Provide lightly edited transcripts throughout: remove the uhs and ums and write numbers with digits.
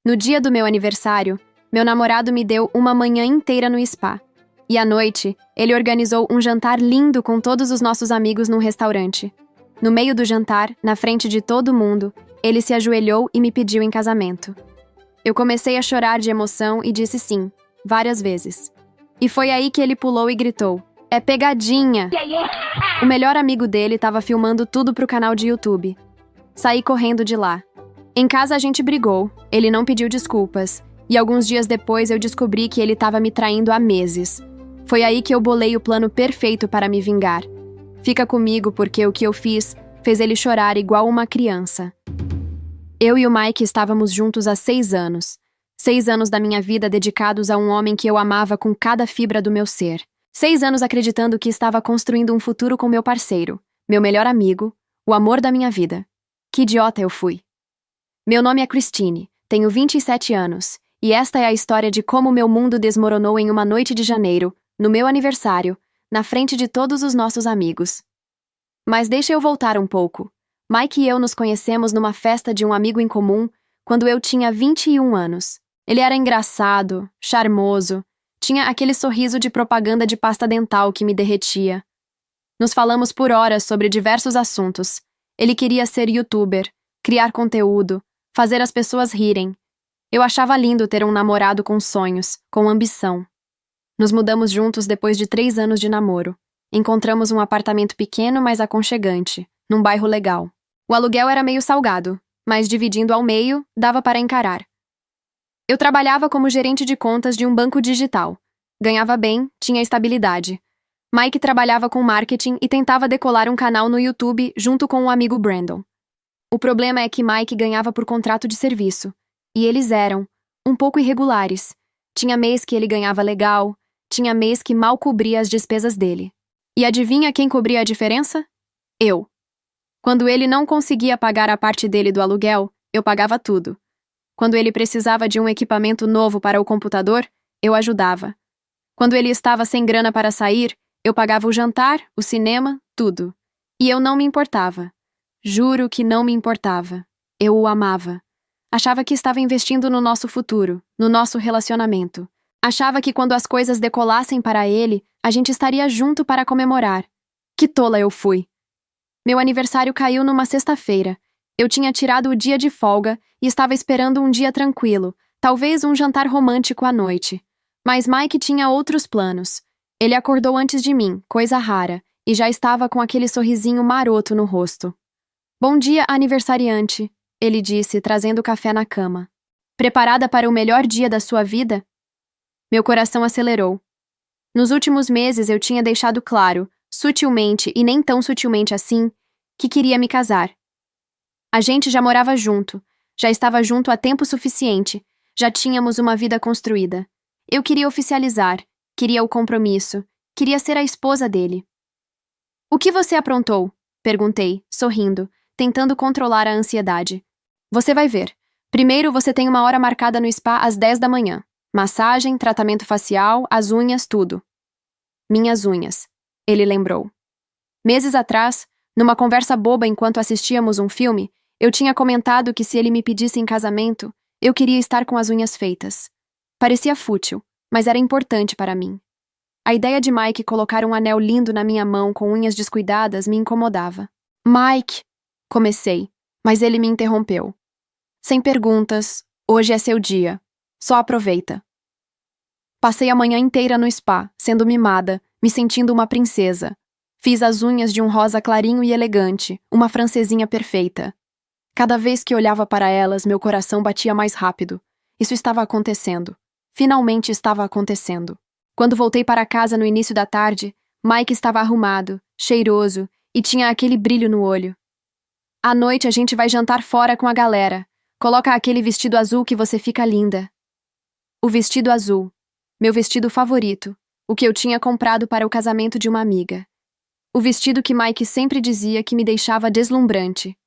No dia do meu aniversário, meu namorado me deu uma manhã inteira no spa. E à noite, ele organizou um jantar lindo com todos os nossos amigos num restaurante. No meio do jantar, na frente de todo mundo, ele se ajoelhou e me pediu em casamento. Eu comecei a chorar de emoção e disse sim, várias vezes. E foi aí que ele pulou e gritou: "É pegadinha!" O melhor amigo dele estava filmando tudo pro canal de YouTube. Saí correndo de lá. Em casa a gente brigou, ele não pediu desculpas, e alguns dias depois eu descobri que ele estava me traindo há meses. Foi aí que eu bolei o plano perfeito para me vingar. Fica comigo porque o que eu fiz fez ele chorar igual uma criança. Eu e o Mike estávamos juntos há 6 anos. 6 anos da minha vida dedicados a um homem que eu amava com cada fibra do meu ser. 6 anos acreditando que estava construindo um futuro com meu parceiro, meu melhor amigo, o amor da minha vida. Que idiota eu fui. Meu nome é Christine, tenho 27 anos, e esta é a história de como meu mundo desmoronou em uma noite de janeiro, no meu aniversário, na frente de todos os nossos amigos. Mas deixa eu voltar um pouco. Mike e eu nos conhecemos numa festa de um amigo em comum quando eu tinha 21 anos. Ele era engraçado, charmoso, tinha aquele sorriso de propaganda de pasta dental que me derretia. Nos falamos por horas sobre diversos assuntos. Ele queria ser youtuber, criar conteúdo, fazer as pessoas rirem. Eu achava lindo ter um namorado com sonhos, com ambição. Nos mudamos juntos depois de 3 anos de namoro. Encontramos um apartamento pequeno, mas aconchegante, num bairro legal. O aluguel era meio salgado, mas dividindo ao meio, dava para encarar. Eu trabalhava como gerente de contas de um banco digital. Ganhava bem, tinha estabilidade. Mike trabalhava com marketing e tentava decolar um canal no YouTube junto com o amigo Brandon. O problema é que Mike ganhava por contrato de serviço. E eles eram um pouco irregulares. Tinha mês que ele ganhava legal, tinha mês que mal cobria as despesas dele. E adivinha quem cobria a diferença? Eu. Quando ele não conseguia pagar a parte dele do aluguel, eu pagava tudo. Quando ele precisava de um equipamento novo para o computador, eu ajudava. Quando ele estava sem grana para sair, eu pagava o jantar, o cinema, tudo. E eu não me importava. Juro que não me importava. Eu o amava. Achava que estava investindo no nosso futuro, no nosso relacionamento. Achava que quando as coisas decolassem para ele, a gente estaria junto para comemorar. Que tola eu fui. Meu aniversário caiu numa sexta-feira. Eu tinha tirado o dia de folga e estava esperando um dia tranquilo, talvez um jantar romântico à noite. Mas Mike tinha outros planos. Ele acordou antes de mim, coisa rara, e já estava com aquele sorrisinho maroto no rosto. "Bom dia, aniversariante", ele disse, trazendo café na cama. "Preparada para o melhor dia da sua vida?" Meu coração acelerou. Nos últimos meses eu tinha deixado claro, sutilmente e nem tão sutilmente assim, que queria me casar. A gente já morava junto, já estava junto há tempo suficiente, já tínhamos uma vida construída. Eu queria oficializar, queria o compromisso, queria ser a esposa dele. "O que você aprontou?", perguntei, sorrindo, tentando controlar a ansiedade. "Você vai ver. Primeiro você tem uma hora marcada no spa às 10 da manhã. Massagem, tratamento facial, as unhas, tudo." "Minhas unhas", ele lembrou. Meses atrás, numa conversa boba enquanto assistíamos um filme, eu tinha comentado que se ele me pedisse em casamento, eu queria estar com as unhas feitas. Parecia fútil, mas era importante para mim. A ideia de Mike colocar um anel lindo na minha mão com unhas descuidadas me incomodava. "Mike", comecei, mas ele me interrompeu. "Sem perguntas, hoje é seu dia. Só aproveita." Passei a manhã inteira no spa, sendo mimada, me sentindo uma princesa. Fiz as unhas de um rosa clarinho e elegante, uma francesinha perfeita. Cada vez que olhava para elas, meu coração batia mais rápido. Isso estava acontecendo. Finalmente estava acontecendo. Quando voltei para casa no início da tarde, Mike estava arrumado, cheiroso e tinha aquele brilho no olho. "À noite a gente vai jantar fora com a galera. Coloca aquele vestido azul que você fica linda." O vestido azul. Meu vestido favorito. O que eu tinha comprado para o casamento de uma amiga. O vestido que Mike sempre dizia que me deixava deslumbrante.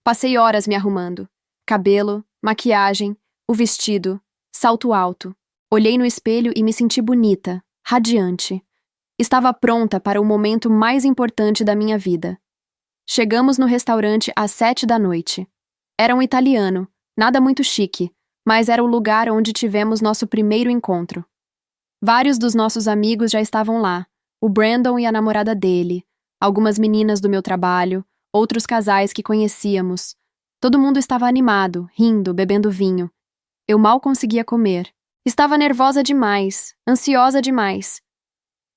Passei horas me arrumando. Cabelo, maquiagem, o vestido, salto alto. Olhei no espelho e me senti bonita, radiante. Estava pronta para o momento mais importante da minha vida. Chegamos no restaurante às 7 da noite. Era um italiano, nada muito chique, mas era o lugar onde tivemos nosso primeiro encontro. Vários dos nossos amigos já estavam lá, o Brandon e a namorada dele, algumas meninas do meu trabalho, outros casais que conhecíamos. Todo mundo estava animado, rindo, bebendo vinho. Eu mal conseguia comer. Estava nervosa demais, ansiosa demais.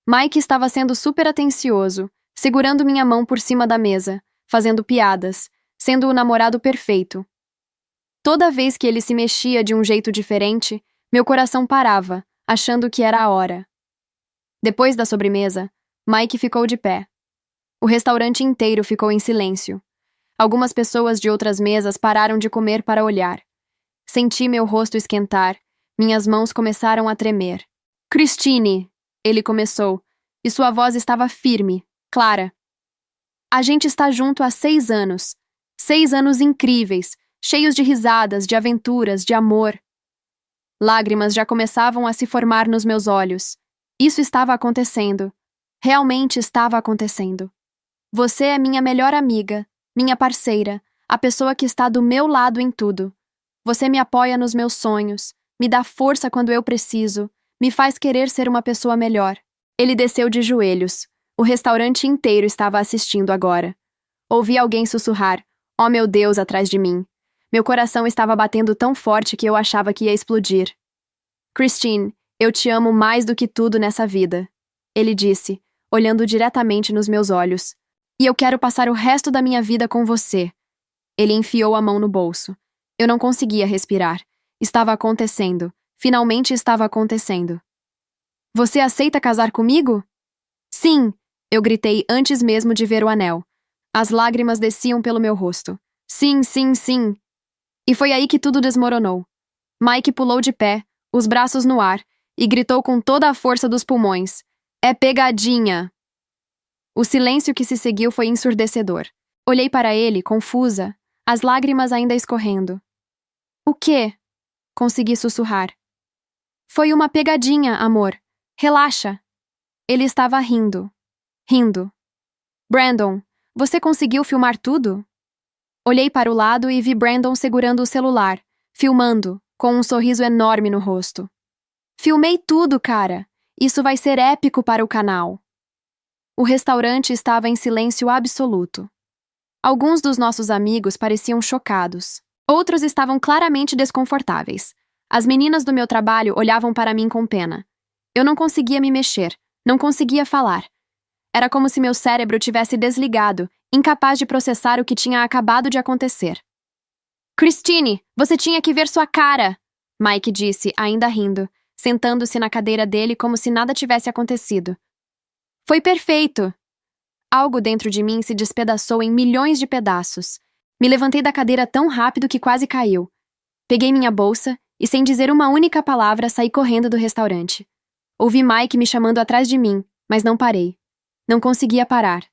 Mike estava sendo super atencioso, segurando minha mão por cima da mesa, fazendo piadas, sendo o namorado perfeito. Toda vez que ele se mexia de um jeito diferente, meu coração parava, achando que era a hora. Depois da sobremesa, Mike ficou de pé. O restaurante inteiro ficou em silêncio. Algumas pessoas de outras mesas pararam de comer para olhar. Senti meu rosto esquentar, minhas mãos começaram a tremer. Christine, ele começou, e sua voz estava firme, clara. A gente está junto há 6 anos. 6 anos incríveis, cheios de risadas, de aventuras, de amor. Lágrimas já começavam a se formar nos meus olhos. Isso estava acontecendo. Realmente estava acontecendo. Você é minha melhor amiga, minha parceira, a pessoa que está do meu lado em tudo. Você me apoia nos meus sonhos, me dá força quando eu preciso, me faz querer ser uma pessoa melhor. Ele desceu de joelhos. O restaurante inteiro estava assistindo agora. Ouvi alguém sussurrar, "Oh meu Deus", atrás de mim. Meu coração estava batendo tão forte que eu achava que ia explodir. Christine, eu te amo mais do que tudo nessa vida. Ele disse, olhando diretamente nos meus olhos. E eu quero passar o resto da minha vida com você. Ele enfiou a mão no bolso. Eu não conseguia respirar. Estava acontecendo. Finalmente estava acontecendo. Você aceita casar comigo? Sim, eu gritei antes mesmo de ver o anel. As lágrimas desciam pelo meu rosto. Sim, sim, sim. E foi aí que tudo desmoronou. Mike pulou de pé, os braços no ar, e gritou com toda a força dos pulmões. É pegadinha! O silêncio que se seguiu foi ensurdecedor. Olhei para ele, confusa, as lágrimas ainda escorrendo. O quê? Consegui sussurrar. Foi uma pegadinha, amor. Relaxa. Ele estava rindo. Rindo. Brandon, você conseguiu filmar tudo? Olhei para o lado e vi Brandon segurando o celular, filmando, com um sorriso enorme no rosto. Filmei tudo, cara. Isso vai ser épico para o canal. O restaurante estava em silêncio absoluto. Alguns dos nossos amigos pareciam chocados. Outros estavam claramente desconfortáveis. As meninas do meu trabalho olhavam para mim com pena. Eu não conseguia me mexer, não conseguia falar. Era como se meu cérebro tivesse desligado, incapaz de processar o que tinha acabado de acontecer. Christine, você tinha que ver sua cara! Mike disse, ainda rindo, sentando-se na cadeira dele como se nada tivesse acontecido. Foi perfeito! Algo dentro de mim se despedaçou em milhões de pedaços. Me levantei da cadeira tão rápido que quase caiu. Peguei minha bolsa e, sem dizer uma única palavra, saí correndo do restaurante. Ouvi Mike me chamando atrás de mim, mas não parei. Não conseguia parar.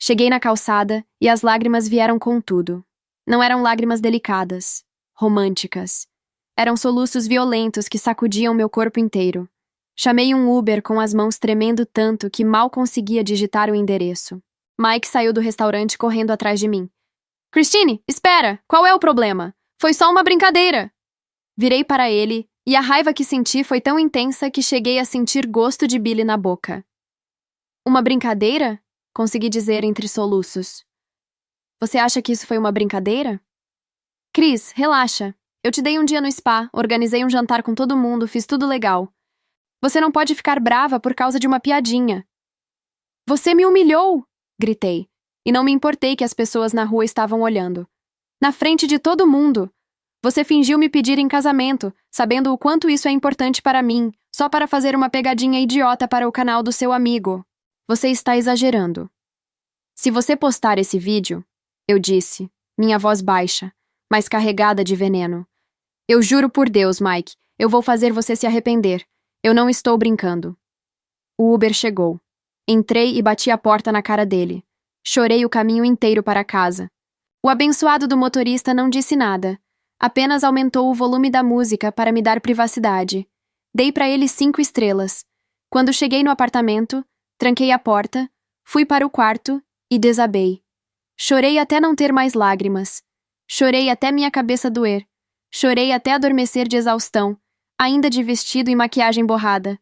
Cheguei na calçada e as lágrimas vieram com tudo. Não eram lágrimas delicadas, românticas. Eram soluços violentos que sacudiam meu corpo inteiro. Chamei um Uber com as mãos tremendo tanto que mal conseguia digitar o endereço. Mike saiu do restaurante correndo atrás de mim. Christine, espera! Qual é o problema? Foi só uma brincadeira! Virei para ele e a raiva que senti foi tão intensa que cheguei a sentir gosto de bile na boca. Uma brincadeira? Consegui dizer entre soluços. Você acha que isso foi uma brincadeira? Chris, relaxa. Eu te dei um dia no spa, organizei um jantar com todo mundo, fiz tudo legal. Você não pode ficar brava por causa de uma piadinha. Você me humilhou! Gritei. E não me importei que as pessoas na rua estavam olhando. Na frente de todo mundo. Você fingiu me pedir em casamento, sabendo o quanto isso é importante para mim, só para fazer uma pegadinha idiota para o canal do seu amigo. Você está exagerando. Se você postar esse vídeo, eu disse, minha voz baixa, mas carregada de veneno. Eu juro por Deus, Mike, eu vou fazer você se arrepender. Eu não estou brincando. O Uber chegou. Entrei e bati a porta na cara dele. Chorei o caminho inteiro para casa. O abençoado do motorista não disse nada. Apenas aumentou o volume da música para me dar privacidade. Dei para ele 5 estrelas. Quando cheguei no apartamento, tranquei a porta, fui para o quarto e desabei. Chorei até não ter mais lágrimas. Chorei até minha cabeça doer. Chorei até adormecer de exaustão, ainda de vestido e maquiagem borrada.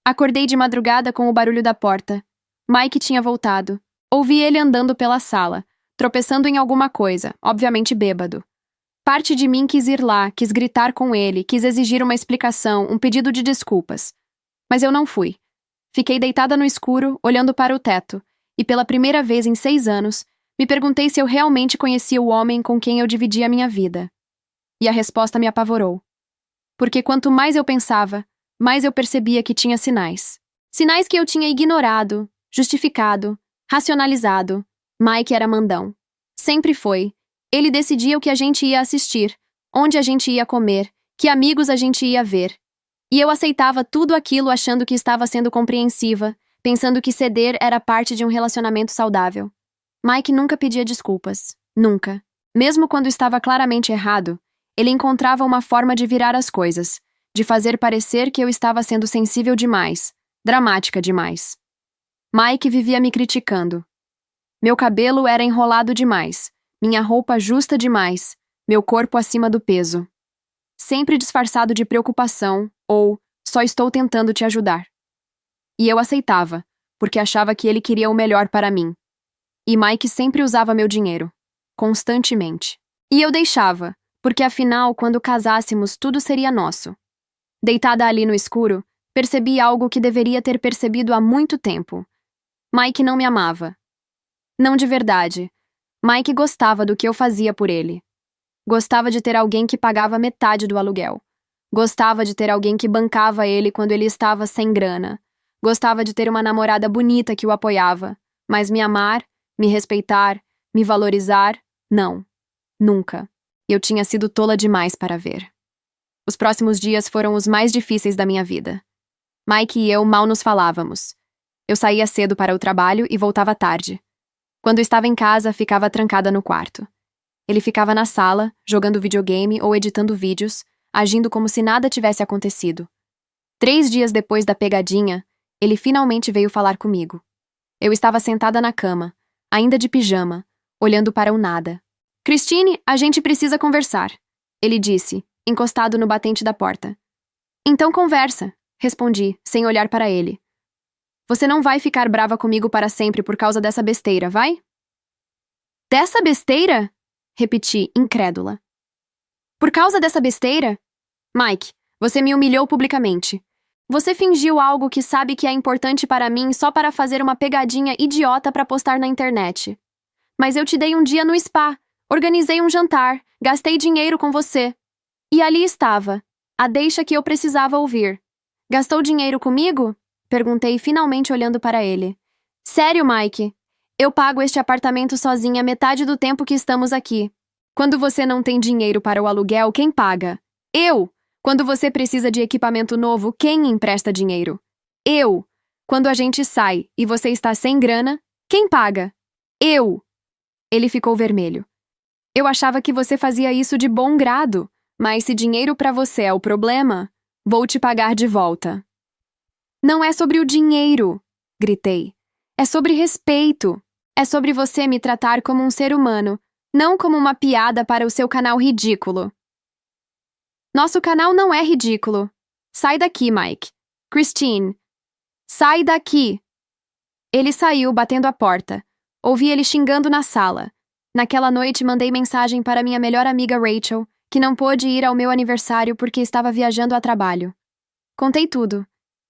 Acordei de madrugada com o barulho da porta. Mike tinha voltado. Ouvi ele andando pela sala, tropeçando em alguma coisa, obviamente bêbado. Parte de mim quis ir lá, quis gritar com ele, quis exigir uma explicação, um pedido de desculpas. Mas eu não fui. Fiquei deitada no escuro, olhando para o teto, e pela primeira vez em 6 anos, me perguntei se eu realmente conhecia o homem com quem eu dividia minha vida. E a resposta me apavorou. Porque quanto mais eu pensava, mais eu percebia que tinha sinais. Sinais que eu tinha ignorado, justificado, racionalizado. Mike era mandão. Sempre foi. Ele decidia o que a gente ia assistir, onde a gente ia comer, que amigos a gente ia ver. E eu aceitava tudo aquilo achando que estava sendo compreensiva, pensando que ceder era parte de um relacionamento saudável. Mike nunca pedia desculpas. Nunca. Mesmo quando estava claramente errado, ele encontrava uma forma de virar as coisas, de fazer parecer que eu estava sendo sensível demais, dramática demais. Mike vivia me criticando. Meu cabelo era enrolado demais, minha roupa justa demais, meu corpo acima do peso. Sempre disfarçado de preocupação ou só estou tentando te ajudar. E eu aceitava, porque achava que ele queria o melhor para mim. E Mike sempre usava meu dinheiro, constantemente. E eu deixava, porque afinal, quando casássemos, tudo seria nosso. Deitada ali no escuro, percebi algo que deveria ter percebido há muito tempo. Mike não me amava. Não de verdade. Mike gostava do que eu fazia por ele. Gostava de ter alguém que pagava metade do aluguel. Gostava de ter alguém que bancava ele quando ele estava sem grana. Gostava de ter uma namorada bonita que o apoiava. Mas me amar, me respeitar, me valorizar, não. Nunca. Eu tinha sido tola demais para ver. Os próximos dias foram os mais difíceis da minha vida. Mike e eu mal nos falávamos. Eu saía cedo para o trabalho e voltava tarde. Quando estava em casa, ficava trancada no quarto. Ele ficava na sala, jogando videogame ou editando vídeos, agindo como se nada tivesse acontecido. 3 dias depois da pegadinha, ele finalmente veio falar comigo. Eu estava sentada na cama, ainda de pijama, olhando para o nada. Christine, a gente precisa conversar, ele disse, encostado no batente da porta. Então conversa, respondi, sem olhar para ele. Você não vai ficar brava comigo para sempre por causa dessa besteira, vai? Dessa besteira? Repeti, incrédula. Por causa dessa besteira? Mike, você me humilhou publicamente. Você fingiu algo que sabe que é importante para mim só para fazer uma pegadinha idiota para postar na internet. Mas eu te dei um dia no spa, organizei um jantar, gastei dinheiro com você. E ali estava, a deixa que eu precisava ouvir. Gastou dinheiro comigo? Perguntei finalmente olhando para ele. Sério, Mike? Eu pago este apartamento sozinha metade do tempo que estamos aqui. Quando você não tem dinheiro para o aluguel, quem paga? Eu! Quando você precisa de equipamento novo, quem empresta dinheiro? Eu! Quando a gente sai e você está sem grana, quem paga? Eu! Ele ficou vermelho. Eu achava que você fazia isso de bom grado, mas se dinheiro para você é o problema, vou te pagar de volta. Não é sobre o dinheiro, gritei. É sobre respeito. É sobre você me tratar como um ser humano, não como uma piada para o seu canal ridículo. Nosso canal não é ridículo. Sai daqui, Mike. Christine. Sai daqui. Ele saiu, batendo a porta. Ouvi ele xingando na sala. Naquela noite, mandei mensagem para minha melhor amiga Rachel, que não pôde ir ao meu aniversário porque estava viajando a trabalho. Contei tudo.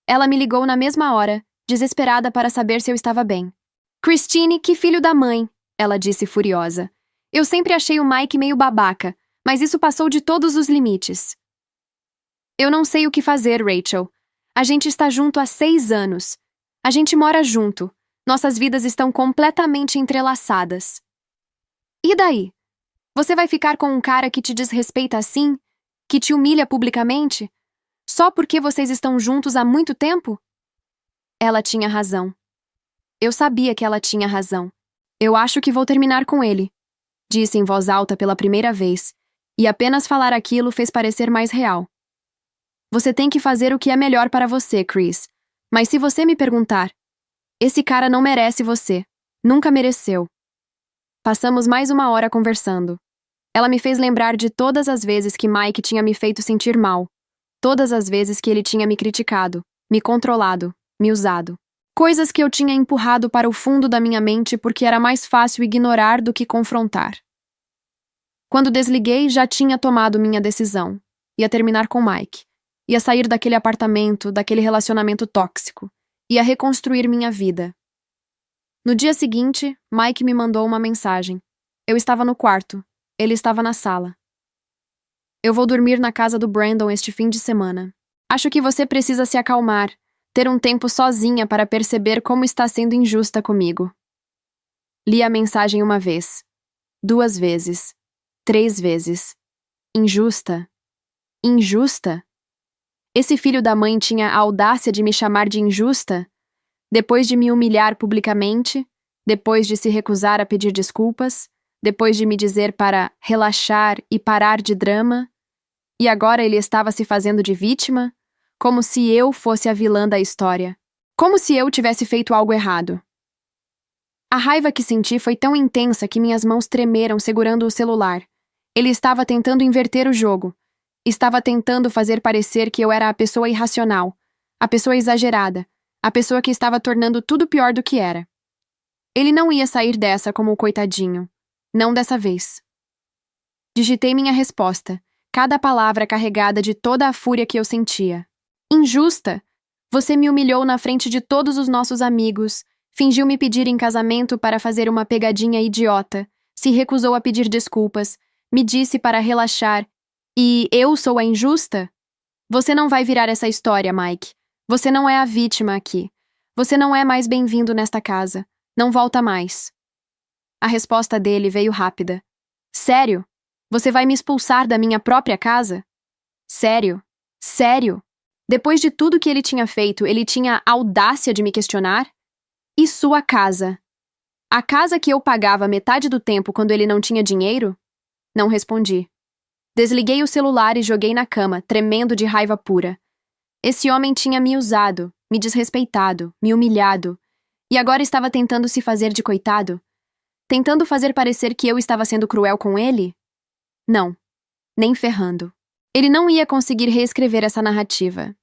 Ela me ligou na mesma hora, desesperada para saber se eu estava bem. Christine, que filho da mãe, ela disse furiosa. Eu sempre achei o Mike meio babaca, mas isso passou de todos os limites. Eu não sei o que fazer, Rachel. A gente está junto há 6 anos. A gente mora junto. Nossas vidas estão completamente entrelaçadas. E daí? Você vai ficar com um cara que te desrespeita assim? Que te humilha publicamente? Só porque vocês estão juntos há muito tempo? Ela tinha razão. Eu sabia que ela tinha razão. Eu acho que vou terminar com ele, disse em voz alta pela primeira vez, e apenas falar aquilo fez parecer mais real. Você tem que fazer o que é melhor para você, Chris. Mas se você me perguntar, esse cara não merece você. Nunca mereceu. Passamos mais 1 hora conversando. Ela me fez lembrar de todas as vezes que Mike tinha me feito sentir mal, todas as vezes que ele tinha me criticado, me controlado, me usado. Coisas que eu tinha empurrado para o fundo da minha mente porque era mais fácil ignorar do que confrontar. Quando desliguei, já tinha tomado minha decisão. Ia terminar com Mike. Ia sair daquele apartamento, daquele relacionamento tóxico. Ia reconstruir minha vida. No dia seguinte, Mike me mandou uma mensagem. Eu estava no quarto. Ele estava na sala. Eu vou dormir na casa do Brandon este fim de semana. Acho que você precisa se acalmar, ter um tempo sozinha para perceber como está sendo injusta comigo. Li a mensagem uma vez, 2 vezes, 3 vezes. Injusta? Injusta? Esse filho da mãe tinha a audácia de me chamar de injusta? Depois de me humilhar publicamente, depois de se recusar a pedir desculpas, depois de me dizer para relaxar e parar de drama, e agora ele estava se fazendo de vítima, como se eu fosse a vilã da história, como se eu tivesse feito algo errado. A raiva que senti foi tão intensa que minhas mãos tremeram segurando o celular. Ele estava tentando inverter o jogo. Estava tentando fazer parecer que eu era a pessoa irracional, a pessoa exagerada, a pessoa que estava tornando tudo pior do que era. Ele não ia sair dessa como o coitadinho. Não dessa vez. Digitei minha resposta, cada palavra carregada de toda a fúria que eu sentia. Injusta! Você me humilhou na frente de todos os nossos amigos, fingiu me pedir em casamento para fazer uma pegadinha idiota, se recusou a pedir desculpas, me disse para relaxar, e eu sou a injusta? Você não vai virar essa história, Mike. Você não é a vítima aqui. Você não é mais bem-vindo nesta casa. Não volta mais. A resposta dele veio rápida. Sério? Você vai me expulsar da minha própria casa? Sério? Sério? Depois de tudo que ele tinha feito, ele tinha a audácia de me questionar? E sua casa? A casa que eu pagava metade do tempo quando ele não tinha dinheiro? Não respondi. Desliguei o celular e joguei na cama, tremendo de raiva pura. Esse homem tinha me usado, me desrespeitado, me humilhado, e agora estava tentando se fazer de coitado? Tentando fazer parecer que eu estava sendo cruel com ele? Não, nem ferrando. Ele não ia conseguir reescrever essa narrativa.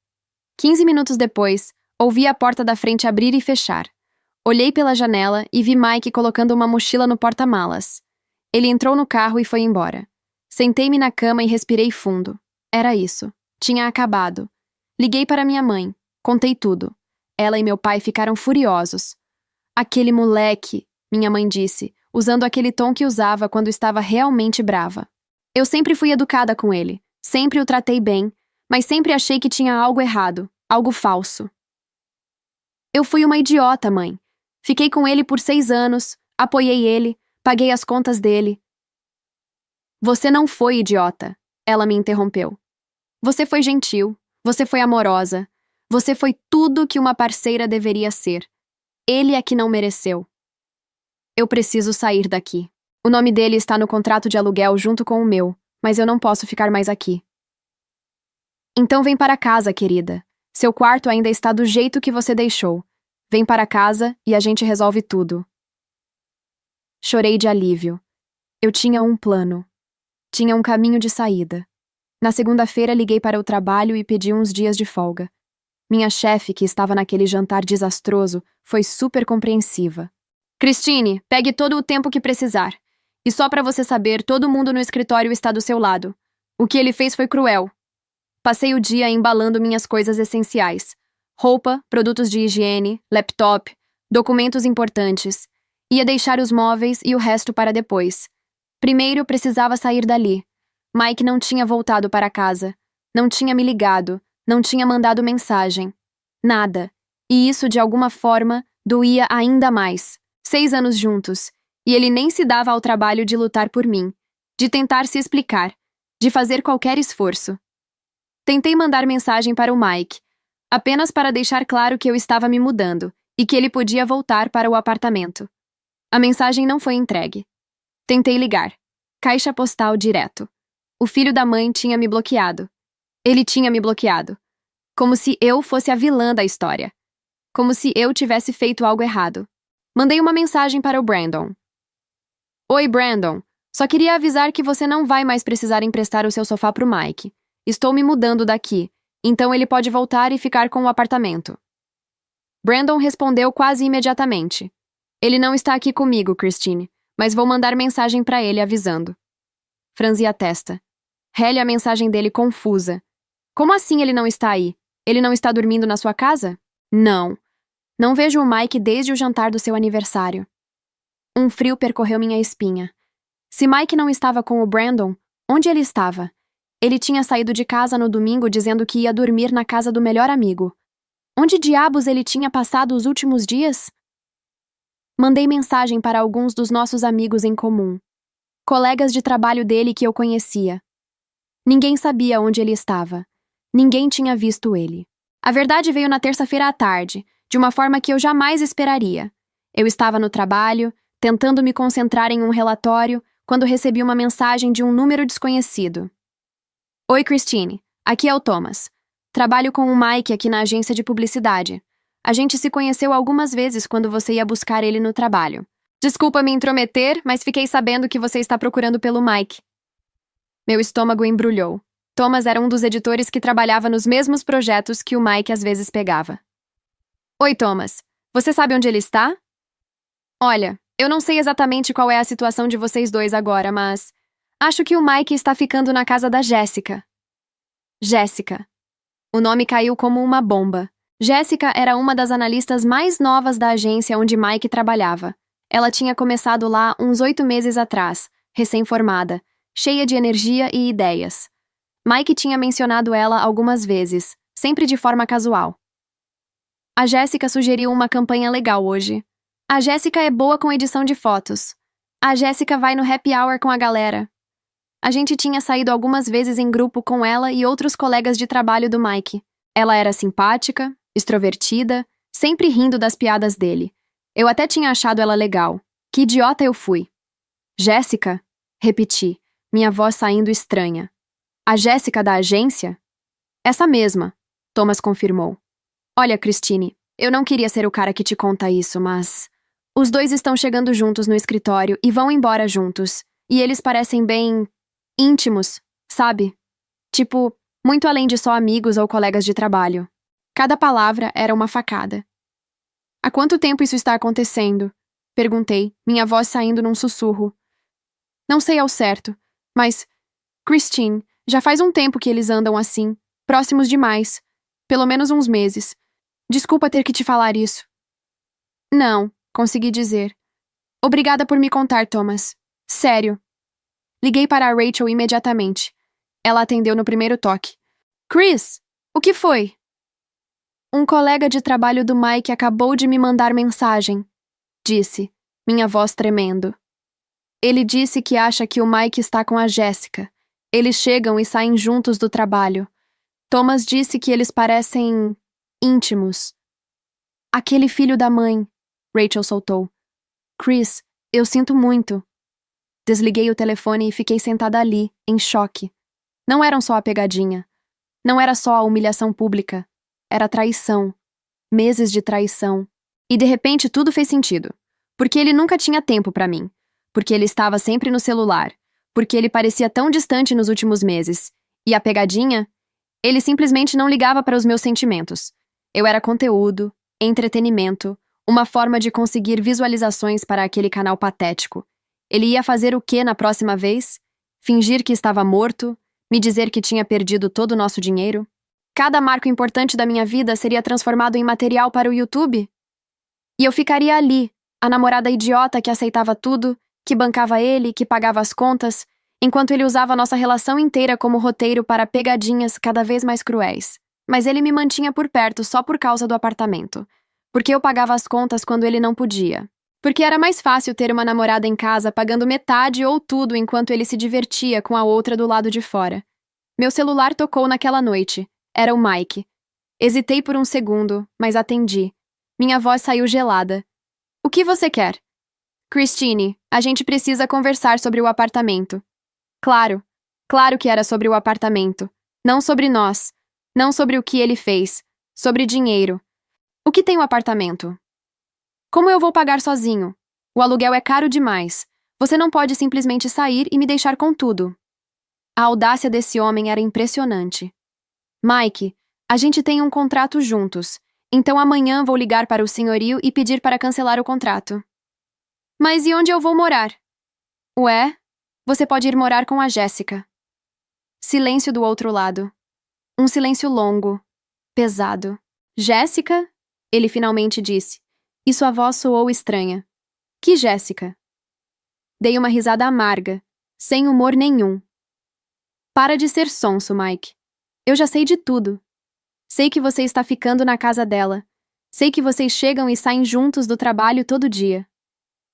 15 minutos depois, ouvi a porta da frente abrir e fechar. Olhei pela janela e vi Mike colocando uma mochila no porta-malas. Ele entrou no carro e foi embora. Sentei-me na cama e respirei fundo. Era isso. Tinha acabado. Liguei para minha mãe. Contei tudo. Ela e meu pai ficaram furiosos. Aquele moleque, minha mãe disse, usando aquele tom que usava quando estava realmente brava. Eu sempre fui educada com ele, sempre o tratei bem, mas sempre achei que tinha algo errado, algo falso. Eu fui uma idiota, mãe. Fiquei com ele por 6 anos, apoiei ele, paguei as contas dele. Você não foi idiota, ela me interrompeu. Você foi gentil, você foi amorosa, você foi tudo que uma parceira deveria ser. Ele é que não mereceu. Eu preciso sair daqui. O nome dele está no contrato de aluguel junto com o meu, mas eu não posso ficar mais aqui. Então vem para casa, querida. Seu quarto ainda está do jeito que você deixou. Vem para casa e a gente resolve tudo. Chorei de alívio. Eu tinha um plano. Tinha um caminho de saída. Na segunda-feira liguei para o trabalho e pedi uns dias de folga. Minha chefe, que estava naquele jantar desastroso, foi super compreensiva. Christine, pegue todo o tempo que precisar. E só para você saber, todo mundo no escritório está do seu lado. O que ele fez foi cruel. Passei o dia embalando minhas coisas essenciais. Roupa, produtos de higiene, laptop, documentos importantes. Ia deixar os móveis e o resto para depois. Primeiro precisava sair dali. Mike não tinha voltado para casa. Não tinha me ligado. Não tinha mandado mensagem. Nada. E isso, de alguma forma, doía ainda mais. 6 anos juntos. E ele nem se dava ao trabalho de lutar por mim. De tentar se explicar. De fazer qualquer esforço. Tentei mandar mensagem para o Mike. Apenas para deixar claro que eu estava me mudando. E que ele podia voltar para o apartamento. A mensagem não foi entregue. Tentei ligar. Caixa postal direto. O filho da mãe tinha me bloqueado. Ele tinha me bloqueado. Como se eu fosse a vilã da história. Como se eu tivesse feito algo errado. Mandei uma mensagem para o Brandon. Oi, Brandon. Só queria avisar que você não vai mais precisar emprestar o seu sofá pro Mike. Estou me mudando daqui, então ele pode voltar e ficar com o apartamento. Brandon respondeu quase imediatamente. Ele não está aqui comigo, Christine, mas vou mandar mensagem para ele avisando. Franzi a testa. Rele a mensagem dele confusa. Como assim ele não está aí? Ele não está dormindo na sua casa? Não. Não vejo o Mike desde o jantar do seu aniversário. Um frio percorreu minha espinha. Se Mike não estava com o Brandon, onde ele estava? Ele tinha saído de casa no domingo dizendo que ia dormir na casa do melhor amigo. Onde diabos ele tinha passado os últimos dias? Mandei mensagem para alguns dos nossos amigos em comum. Colegas de trabalho dele que eu conhecia. Ninguém sabia onde ele estava. Ninguém tinha visto ele. A verdade veio na terça-feira à tarde, de uma forma que eu jamais esperaria. Eu estava no trabalho, tentando me concentrar em um relatório, quando recebi uma mensagem de um número desconhecido. Oi, Christine. Aqui é o Thomas. Trabalho com o Mike aqui na agência de publicidade. A gente se conheceu algumas vezes quando você ia buscar ele no trabalho. Desculpa me intrometer, mas fiquei sabendo que você está procurando pelo Mike. Meu estômago embrulhou. Thomas era um dos editores que trabalhava nos mesmos projetos que o Mike às vezes pegava. Oi, Thomas. Você sabe onde ele está? Olha, eu não sei exatamente qual é a situação de vocês dois agora, mas acho que o Mike está ficando na casa da Jéssica. Jéssica. O nome caiu como uma bomba. Jéssica era uma das analistas mais novas da agência onde Mike trabalhava. Ela tinha começado lá uns 8 meses atrás, recém-formada, cheia de energia e ideias. Mike tinha mencionado ela algumas vezes, sempre de forma casual. A Jéssica sugeriu uma campanha legal hoje. A Jéssica é boa com edição de fotos. A Jéssica vai no happy hour com a galera. A gente tinha saído algumas vezes em grupo com ela e outros colegas de trabalho do Mike. Ela era simpática, extrovertida, sempre rindo das piadas dele. Eu até tinha achado ela legal. Que idiota eu fui. Jéssica? Repeti, minha voz saindo estranha. A Jéssica da agência? Essa mesma, Thomas confirmou. Olha, Christine, eu não queria ser o cara que te conta isso, mas os dois estão chegando juntos no escritório e vão embora juntos. E eles parecem bem íntimos, sabe? Tipo, muito além de só amigos ou colegas de trabalho. Cada palavra era uma facada. Há quanto tempo isso está acontecendo? Perguntei, minha voz saindo num sussurro. Não sei ao certo, mas, Christine, já faz um tempo que eles andam assim, próximos demais. Pelo menos uns meses. Desculpa ter que te falar isso. Não, consegui dizer. Obrigada por me contar, Thomas. Sério. Liguei para a Rachel imediatamente. Ela atendeu no primeiro toque. Chris, o que foi? Um colega de trabalho do Mike acabou de me mandar mensagem, disse, minha voz tremendo. Ele disse que acha que o Mike está com a Jéssica. Eles chegam e saem juntos do trabalho. Thomas disse que eles parecem íntimos. Aquele filho da mãe, Rachel soltou. Chris, eu sinto muito. Desliguei o telefone e fiquei sentada ali, em choque. Não eram só a pegadinha. Não era só a humilhação pública. Era traição. Meses de traição. E de repente tudo fez sentido. Porque ele nunca tinha tempo pra mim. Porque ele estava sempre no celular. Porque ele parecia tão distante nos últimos meses. E a pegadinha? Ele simplesmente não ligava para os meus sentimentos. Eu era conteúdo, entretenimento, uma forma de conseguir visualizações para aquele canal patético. Ele ia fazer o quê na próxima vez? Fingir que estava morto? Me dizer que tinha perdido todo o nosso dinheiro? Cada marco importante da minha vida seria transformado em material para o YouTube? E eu ficaria ali, a namorada idiota que aceitava tudo, que bancava ele, que pagava as contas, enquanto ele usava a nossa relação inteira como roteiro para pegadinhas cada vez mais cruéis. Mas ele me mantinha por perto só por causa do apartamento. Porque eu pagava as contas quando ele não podia. Porque era mais fácil ter uma namorada em casa pagando metade ou tudo enquanto ele se divertia com a outra do lado de fora. Meu celular tocou naquela noite. Era o Mike. Hesitei por um segundo, mas atendi. Minha voz saiu gelada. O que você quer? Christine, a gente precisa conversar sobre o apartamento. Claro. Claro que era sobre o apartamento. Não sobre nós. Não sobre o que ele fez. Sobre dinheiro. O que tem o apartamento? Como eu vou pagar sozinho? O aluguel é caro demais. Você não pode simplesmente sair e me deixar com tudo. A audácia desse homem era impressionante. Mike, a gente tem um contrato juntos, então amanhã vou ligar para o senhorio e pedir para cancelar o contrato. Mas e onde eu vou morar? Ué, você pode ir morar com a Jéssica. Silêncio do outro lado. Um silêncio longo, pesado. Jéssica? Ele finalmente disse, e sua voz soou estranha. Que Jéssica? Dei uma risada amarga, sem humor nenhum. Para de ser sonso, Mike. Eu já sei de tudo. Sei que você está ficando na casa dela. Sei que vocês chegam e saem juntos do trabalho todo dia.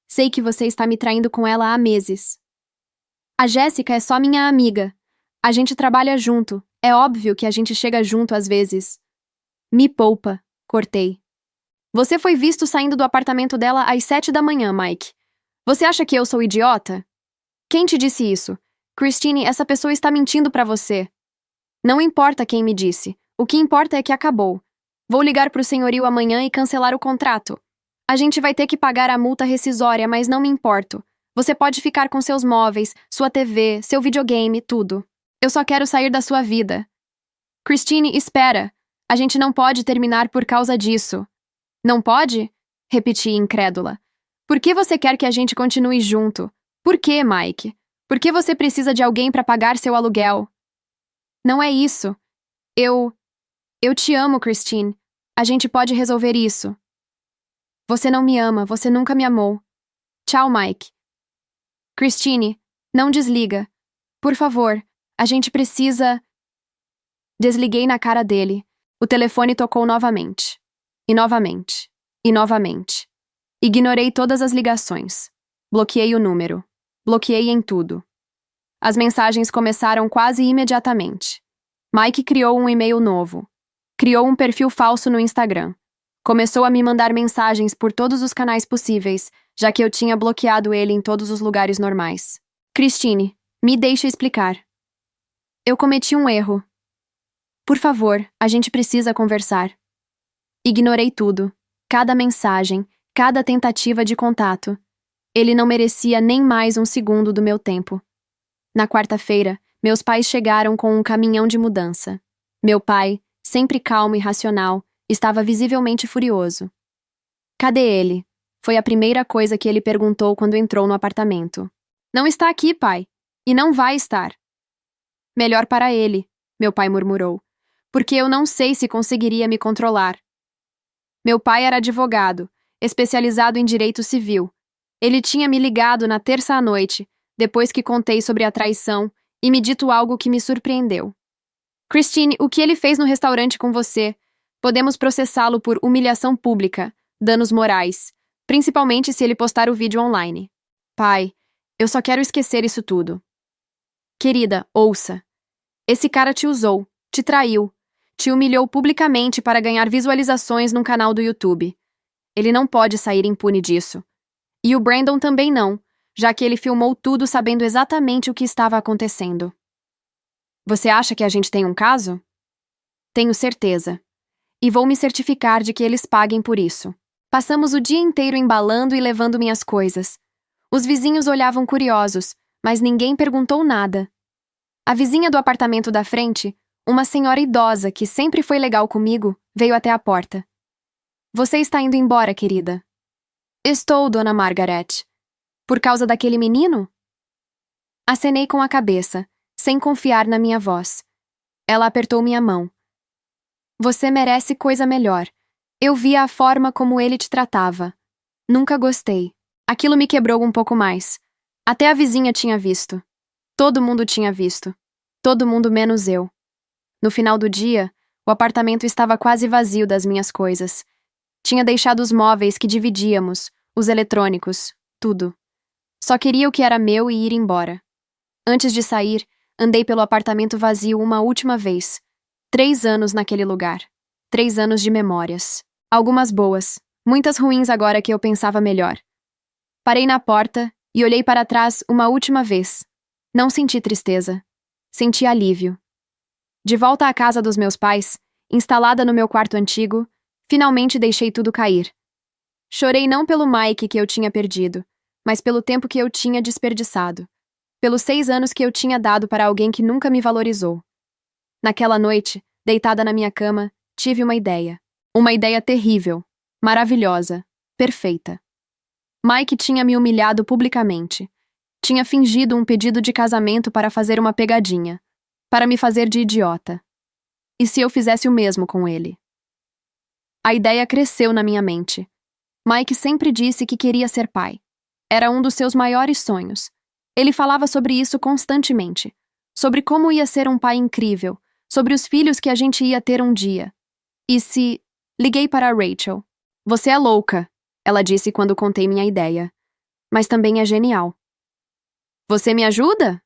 Sei que você está me traindo com ela há meses. A Jéssica é só minha amiga. A gente trabalha junto. É óbvio que a gente chega junto às vezes. Me poupa, cortei. Você foi visto saindo do apartamento dela às 7 da manhã, Mike. Você acha que eu sou idiota? Quem te disse isso? Christine, essa pessoa está mentindo pra você. Não importa quem me disse. O que importa é que acabou. Vou ligar pro senhorio amanhã e cancelar o contrato. A gente vai ter que pagar a multa rescisória, mas não me importo. Você pode ficar com seus móveis, sua TV, seu videogame, tudo. Eu só quero sair da sua vida. Christine, espera. A gente não pode terminar por causa disso. Não pode? Repeti, incrédula. Por que você quer que a gente continue junto? Por que, Mike? Por que você precisa de alguém para pagar seu aluguel? Não é isso. Eu te amo, Christine. A gente pode resolver isso. Você não me ama, você nunca me amou. Tchau, Mike. Christine, não desliga. Por favor, a gente precisa... Desliguei na cara dele. O telefone tocou novamente. E novamente. E novamente. Ignorei todas as ligações. Bloqueei o número. Bloqueei em tudo. As mensagens começaram quase imediatamente. Mike criou um e-mail novo. Criou um perfil falso no Instagram. Começou a me mandar mensagens por todos os canais possíveis, já que eu tinha bloqueado ele em todos os lugares normais. Christine, me deixe explicar. Eu cometi um erro. Por favor, a gente precisa conversar. Ignorei tudo. Cada mensagem, cada tentativa de contato. Ele não merecia nem mais um segundo do meu tempo. Na quarta-feira, meus pais chegaram com um caminhão de mudança. Meu pai, sempre calmo e racional, estava visivelmente furioso. Cadê ele? Foi a primeira coisa que ele perguntou quando entrou no apartamento. Não está aqui, pai. E não vai estar. Melhor para ele, meu pai murmurou, porque eu não sei se conseguiria me controlar. Meu pai era advogado, especializado em direito civil. Ele tinha me ligado na terça à noite, depois que contei sobre a traição, e me dito algo que me surpreendeu. Christine, o que ele fez no restaurante com você? Podemos processá-lo por humilhação pública, danos morais, principalmente se ele postar o vídeo online. Pai, eu só quero esquecer isso tudo. Querida, ouça. Esse cara te usou, te traiu, te humilhou publicamente para ganhar visualizações num canal do YouTube. Ele não pode sair impune disso. E o Brandon também não, já que ele filmou tudo sabendo exatamente o que estava acontecendo. Você acha que a gente tem um caso? Tenho certeza. E vou me certificar de que eles paguem por isso. Passamos o dia inteiro embalando e levando minhas coisas. Os vizinhos olhavam curiosos, mas ninguém perguntou nada. A vizinha do apartamento da frente, uma senhora idosa que sempre foi legal comigo, veio até a porta. Você está indo embora, querida? Estou, dona Margaret. Por causa daquele menino? Acenei com a cabeça, sem confiar na minha voz. Ela apertou minha mão. Você merece coisa melhor. Eu via a forma como ele te tratava. Nunca gostei. Aquilo me quebrou um pouco mais. Até a vizinha tinha visto. Todo mundo tinha visto. Todo mundo menos eu. No final do dia, o apartamento estava quase vazio das minhas coisas. Tinha deixado os móveis que dividíamos, os eletrônicos, tudo. Só queria o que era meu e ir embora. Antes de sair, andei pelo apartamento vazio uma última vez. 3 anos naquele lugar. 3 anos de memórias. Algumas boas, muitas ruins agora que eu pensava melhor. Parei na porta e olhei para trás uma última vez. Não senti tristeza. Senti alívio. De volta à casa dos meus pais, instalada no meu quarto antigo, finalmente deixei tudo cair. Chorei não pelo Mike que eu tinha perdido, mas pelo tempo que eu tinha desperdiçado. Pelos 6 anos que eu tinha dado para alguém que nunca me valorizou. Naquela noite, deitada na minha cama, tive uma ideia. Uma ideia terrível, maravilhosa, perfeita. Mike tinha me humilhado publicamente. Tinha fingido um pedido de casamento para fazer uma pegadinha, para me fazer de idiota. E se eu fizesse o mesmo com ele? A ideia cresceu na minha mente. Mike sempre disse que queria ser pai. Era um dos seus maiores sonhos. Ele falava sobre isso constantemente. Sobre como ia ser um pai incrível. Sobre os filhos que a gente ia ter um dia. E se... Liguei para a Rachel. Você é louca, ela disse quando contei minha ideia. Mas também é genial. Você me ajuda?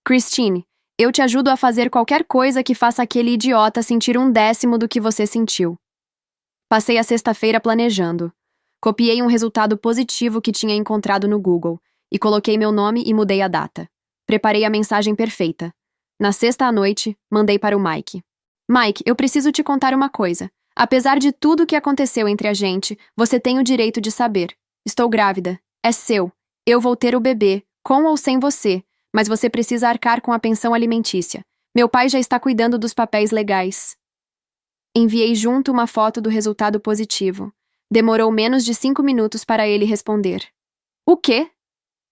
Christine, eu te ajudo a fazer qualquer coisa que faça aquele idiota sentir 1/10 do que você sentiu. Passei a sexta-feira planejando. Copiei um resultado positivo que tinha encontrado no Google e coloquei meu nome e mudei a data. Preparei a mensagem perfeita. Na sexta à noite, mandei para o Mike. Mike, eu preciso te contar uma coisa. Apesar de tudo o que aconteceu entre a gente, você tem o direito de saber. Estou grávida. É seu. Eu vou ter o bebê, com ou sem você, mas você precisa arcar com a pensão alimentícia. Meu pai já está cuidando dos papéis legais. Enviei junto uma foto do resultado positivo. Demorou menos de 5 minutos para ele responder. O quê?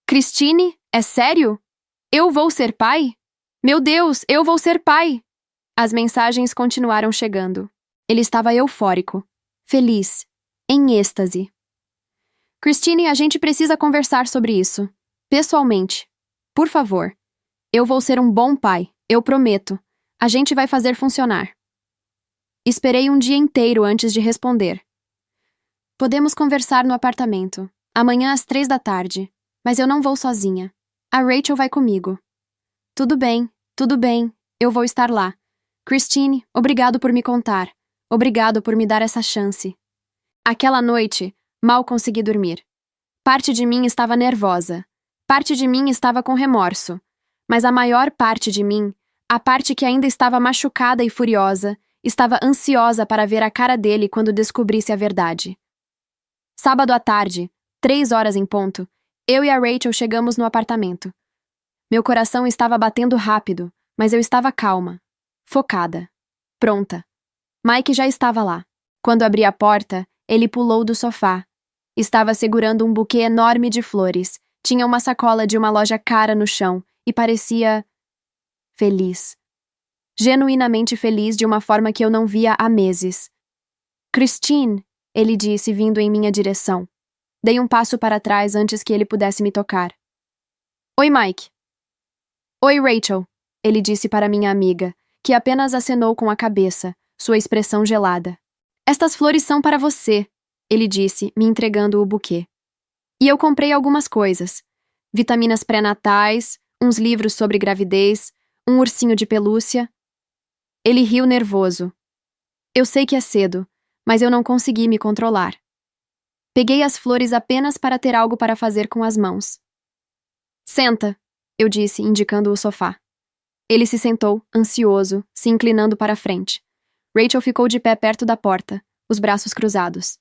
Christine, é sério? Eu vou ser pai? Meu Deus, eu vou ser pai! As mensagens continuaram chegando. Ele estava eufórico, feliz, em êxtase. Christine, a gente precisa conversar sobre isso. Pessoalmente. Por favor. Eu vou ser um bom pai, eu prometo. A gente vai fazer funcionar. Esperei um dia inteiro antes de responder. Podemos conversar no apartamento. Amanhã às 3 da tarde. Mas eu não vou sozinha. A Rachel vai comigo. Tudo bem, eu vou estar lá. Christine, obrigado por me contar. Obrigado por me dar essa chance. Aquela noite, mal consegui dormir. Parte de mim estava nervosa. Parte de mim estava com remorso. Mas a maior parte de mim, a parte que ainda estava machucada e furiosa, estava ansiosa para ver a cara dele quando descobrisse a verdade. Sábado à tarde, 3 horas em ponto, eu e a Rachel chegamos no apartamento. Meu coração estava batendo rápido, mas eu estava calma, focada, pronta. Mike já estava lá. Quando abri a porta, ele pulou do sofá. Estava segurando um buquê enorme de flores, tinha uma sacola de uma loja cara no chão e parecia... feliz. Genuinamente feliz de uma forma que eu não via há meses. Christine, ele disse vindo em minha direção. Dei um passo para trás antes que ele pudesse me tocar. Oi, Mike. Oi, Rachel, ele disse para minha amiga, que apenas acenou com a cabeça, sua expressão gelada. Estas flores são para você, ele disse, me entregando o buquê. E eu comprei algumas coisas. Vitaminas pré-natais, uns livros sobre gravidez, um ursinho de pelúcia. Ele riu nervoso. Eu sei que é cedo, mas eu não consegui me controlar. Peguei as flores apenas para ter algo para fazer com as mãos. Senta, eu disse, indicando o sofá. Ele se sentou, ansioso, se inclinando para a frente. Rachel ficou de pé perto da porta, os braços cruzados.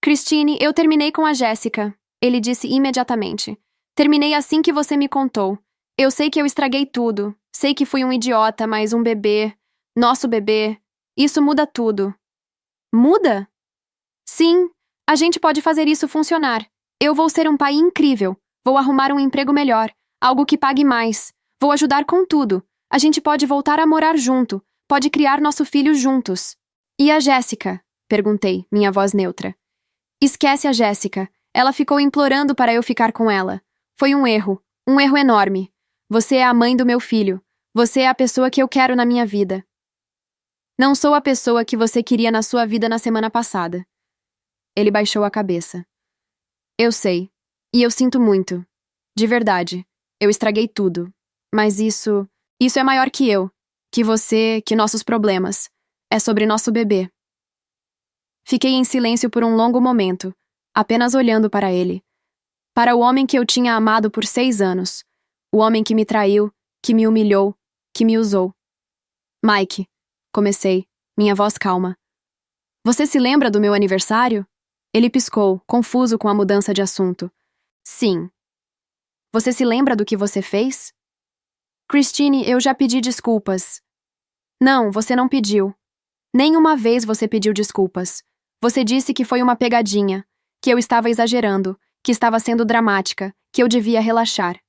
Christine, eu terminei com a Jéssica, ele disse imediatamente. Terminei assim que você me contou. Eu sei que eu estraguei tudo. Sei que fui um idiota, mas um bebê, nosso bebê, isso muda tudo. Muda? Sim, a gente pode fazer isso funcionar. Eu vou ser um pai incrível. Vou arrumar um emprego melhor, algo que pague mais. Vou ajudar com tudo. A gente pode voltar a morar junto. Pode criar nosso filho juntos. E a Jéssica? Perguntei, minha voz neutra. Esquece a Jéssica. Ela ficou implorando para eu ficar com ela. Foi um erro enorme. Você é a mãe do meu filho. Você é a pessoa que eu quero na minha vida. Não sou a pessoa que você queria na sua vida na semana passada. Ele baixou a cabeça. Eu sei. E eu sinto muito. De verdade. Eu estraguei tudo. Mas isso é maior que eu. Que você, que nossos problemas. É sobre nosso bebê. Fiquei em silêncio por um longo momento, apenas olhando para ele. Para o homem que eu tinha amado por 6 anos. O homem que me traiu, que me humilhou, que me usou. Mike, comecei, minha voz calma. Você se lembra do meu aniversário? Ele piscou, confuso com a mudança de assunto. Sim, Você se lembra do que você fez? Christine, eu já pedi desculpas. Não, você não pediu. Nenhuma vez você pediu desculpas. Você disse que foi uma pegadinha, que eu estava exagerando, que estava sendo dramática, que eu devia relaxar.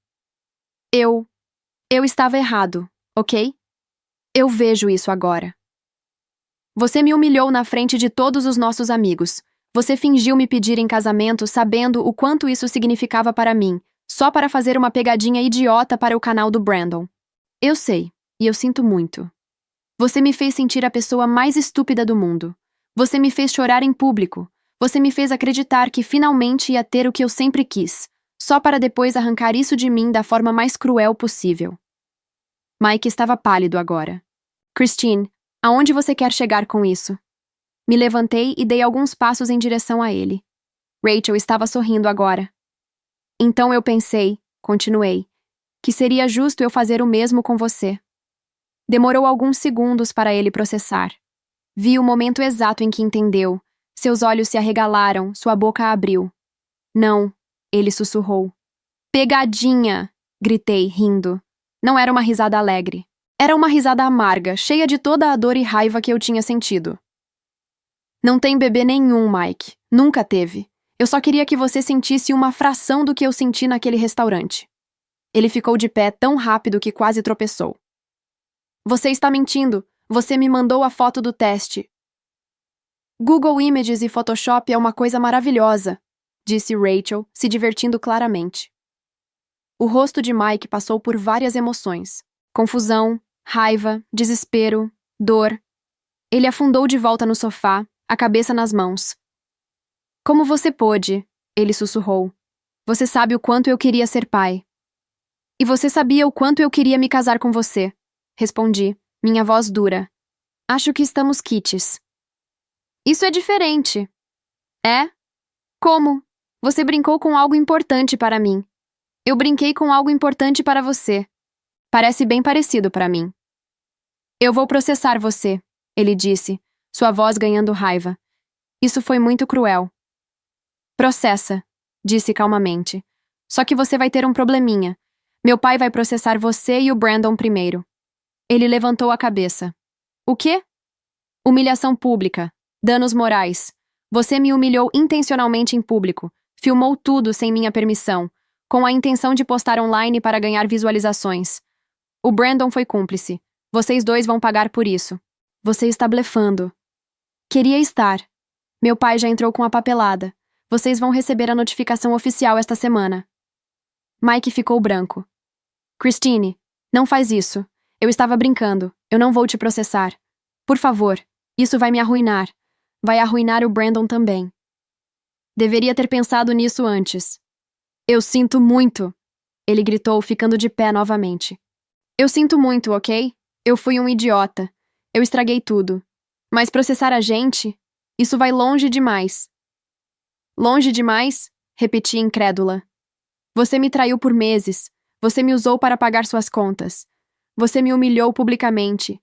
Eu estava errado, ok? Eu vejo isso agora. Você me humilhou na frente de todos os nossos amigos. Você fingiu me pedir em casamento sabendo o quanto isso significava para mim, só para fazer uma pegadinha idiota para o canal do Brandon. Eu sei, e eu sinto muito. Você me fez sentir a pessoa mais estúpida do mundo. Você me fez chorar em público. Você me fez acreditar que finalmente ia ter o que eu sempre quis, só para depois arrancar isso de mim da forma mais cruel possível. Mike estava pálido agora. Christine, aonde você quer chegar com isso? Me levantei e dei alguns passos em direção a ele. Rachel estava sorrindo agora. Então eu pensei, continuei, que seria justo eu fazer o mesmo com você. Demorou alguns segundos para ele processar. Vi o momento exato em que entendeu. Seus olhos se arregalaram, sua boca abriu. Não, ele sussurrou. Pegadinha! Gritei, rindo. Não era uma risada alegre. Era uma risada amarga, cheia de toda a dor e raiva que eu tinha sentido. Não tem bebê nenhum, Mike. Nunca teve. Eu só queria que você sentisse uma fração do que eu senti naquele restaurante. Ele ficou de pé tão rápido que quase tropeçou. Você está mentindo. Você me mandou a foto do teste. Google Images e Photoshop é uma coisa maravilhosa, disse Rachel, se divertindo claramente. O rosto de Mike passou por várias emoções. Confusão, raiva, desespero, dor. Ele afundou de volta no sofá, a cabeça nas mãos. Como você pôde? Ele sussurrou. Você sabe o quanto eu queria ser pai. E você sabia o quanto eu queria me casar com você. Respondi, minha voz dura. Acho que estamos quites. Isso é diferente. É? Como? Você brincou com algo importante para mim. Eu brinquei com algo importante para você. Parece bem parecido para mim. Eu vou processar você, ele disse, sua voz ganhando raiva. Isso foi muito cruel. Processa, disse calmamente. Só que você vai ter um probleminha. Meu pai vai processar você e o Brandon primeiro. Ele levantou a cabeça. O quê? Humilhação pública. Danos morais. Você me humilhou intencionalmente em público. Filmou tudo sem minha permissão, com a intenção de postar online para ganhar visualizações. O Brandon foi cúmplice. Vocês dois vão pagar por isso. Você está blefando. Queria estar. Meu pai já entrou com a papelada. Vocês vão receber a notificação oficial esta semana. Mike ficou branco. Christine, não faz isso. Eu estava brincando. Eu não vou te processar. Por favor, isso vai me arruinar. Vai arruinar o Brandon também. Deveria ter pensado nisso antes. Eu sinto muito, ele gritou, ficando de pé novamente. Eu sinto muito, ok? Eu fui um idiota. Eu estraguei tudo. Mas processar a gente? Isso vai longe demais. Longe demais? Repeti incrédula. Você me traiu por meses. Você me usou para pagar suas contas. Você me humilhou publicamente.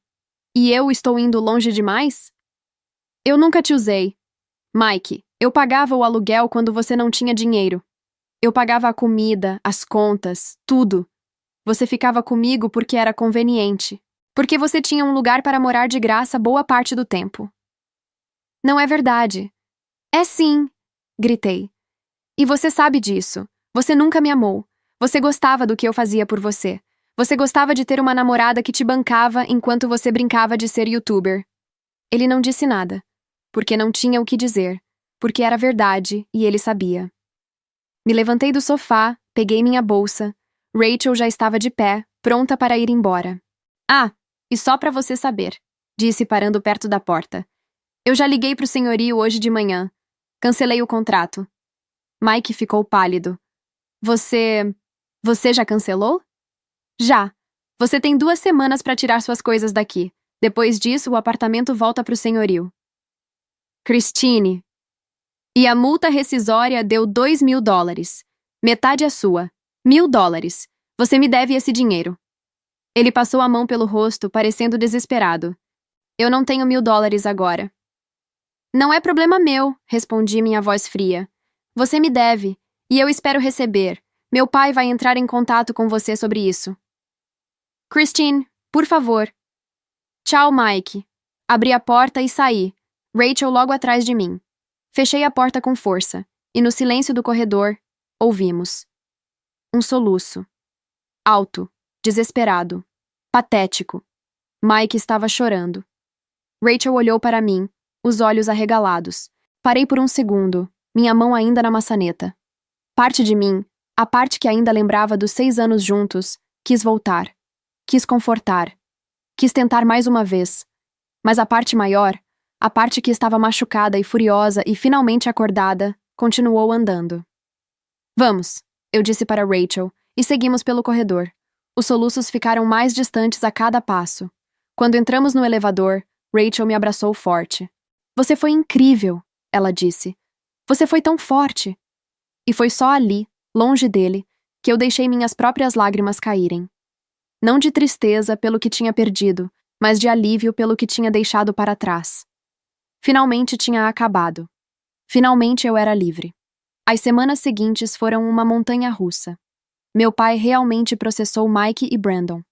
E eu estou indo longe demais? Eu nunca te usei. Mike, eu pagava o aluguel quando você não tinha dinheiro. Eu pagava a comida, as contas, tudo. Você ficava comigo porque era conveniente. Porque você tinha um lugar para morar de graça boa parte do tempo. Não é verdade. É sim, gritei. E você sabe disso. Você nunca me amou. Você gostava do que eu fazia por você. Você gostava de ter uma namorada que te bancava enquanto você brincava de ser youtuber. Ele não disse nada, porque não tinha o que dizer, porque era verdade e ele sabia. Me levantei do sofá, peguei minha bolsa. Rachel já estava de pé, pronta para ir embora. Ah, e só para você saber, disse parando perto da porta. Eu já liguei pro senhorio hoje de manhã. Cancelei o contrato. Mike ficou pálido. Você já cancelou? Já. Você tem 2 semanas para tirar suas coisas daqui. Depois disso, o apartamento volta pro senhorio. Christine. E a multa rescisória deu $2.000. Metade é sua. $1.000. Você me deve esse dinheiro. Ele passou a mão pelo rosto, parecendo desesperado. Eu não tenho $1.000 agora. Não é problema meu, respondi minha voz fria. Você me deve, e eu espero receber. Meu pai vai entrar em contato com você sobre isso. Christine, por favor. Tchau, Mike. Abri a porta e saí. Rachel logo atrás de mim. Fechei a porta com força, e no silêncio do corredor, ouvimos um soluço. Alto, desesperado, patético. Mike estava chorando. Rachel olhou para mim, os olhos arregalados. Parei por um segundo, minha mão ainda na maçaneta. Parte de mim, a parte que ainda lembrava dos 6 anos juntos, quis voltar. Quis confortar. Quis tentar mais uma vez. Mas a parte maior, a parte que estava machucada e furiosa e finalmente acordada, continuou andando. Vamos, eu disse para Rachel, e seguimos pelo corredor. Os soluços ficaram mais distantes a cada passo. Quando entramos no elevador, Rachel me abraçou forte. Você foi incrível, ela disse. Você foi tão forte. E foi só ali, longe dele, que eu deixei minhas próprias lágrimas caírem. Não de tristeza pelo que tinha perdido, mas de alívio pelo que tinha deixado para trás. Finalmente tinha acabado. Finalmente eu era livre. As semanas seguintes foram uma montanha-russa. Meu pai realmente processou Mike e Brandon.